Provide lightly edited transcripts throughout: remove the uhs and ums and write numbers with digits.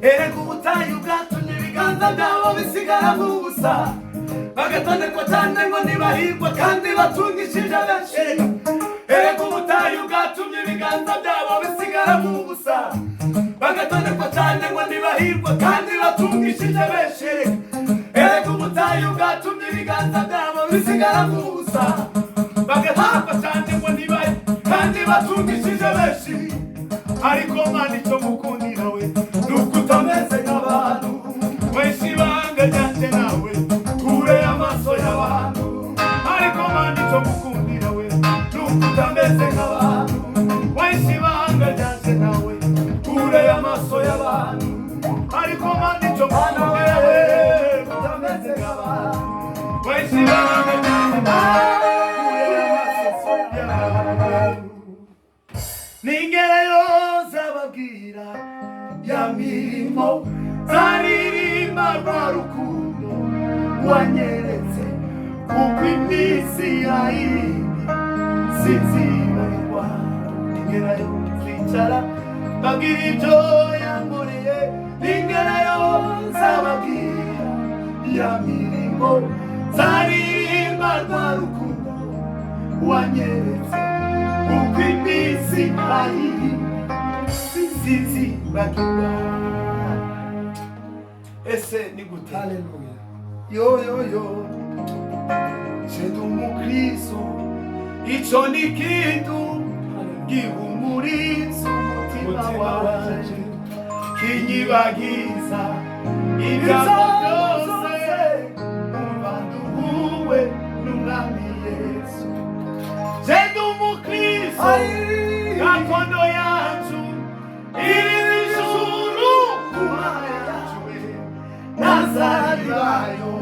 erega ubutayu bwatumye ibiganza byabo bisigara mu busa bagatonekwa cyane ngo ntibahirwa kandi batungishije benshi erega ubutayu bwatumye ibiganza byabo bisigara mu busa bagatonekwa cyane ngo ntibahirwa kandi batungishije benshi erega ubutayu bwatumye ibiganza byabo bisigara mu busa bagatonekwa cyane ngo ntibahirwa kandi batungishije benshi ariko Mana icyo mukundira we nuko utameze nk'abantu wese ibanga ryanjye nawe kure amaso y'abantu ariko Mana icyo mukundira we nuko utameze nk'abantu wese ibanga ryanjye nawe kure amaso y'abantu ariko Mana icyo mukundira we utameze nk'abantu wese ibanga ryanjye nawe kure amaso y'abantu Ningerayo zababwira ya mirimo zaririmba rwa rukundo wanyeretse kuko iminsi yayindi sinzibagirwa ningerayo nzicara babwira ibyo yankoreye ningerayo zababwira ya mirimo zaririmba rwa rukundo wanyeretse kuko iminsi yayindi sinzibagirwa ese ni gute Haleluya. yo Shedu umukristo ico ni kintu gihumuriza umutima wanje kinyibagiza ibyago byose umbanduwe n'umwami Yesu Shedu umukristo gakondo yacu iri n'ijuru kumaya yacu nazaribayo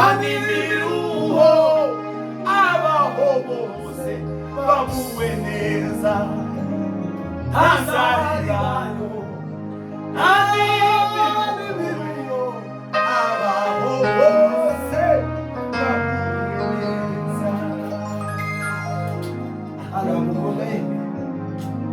animiruho abaho bose babuwe neza nazaribayo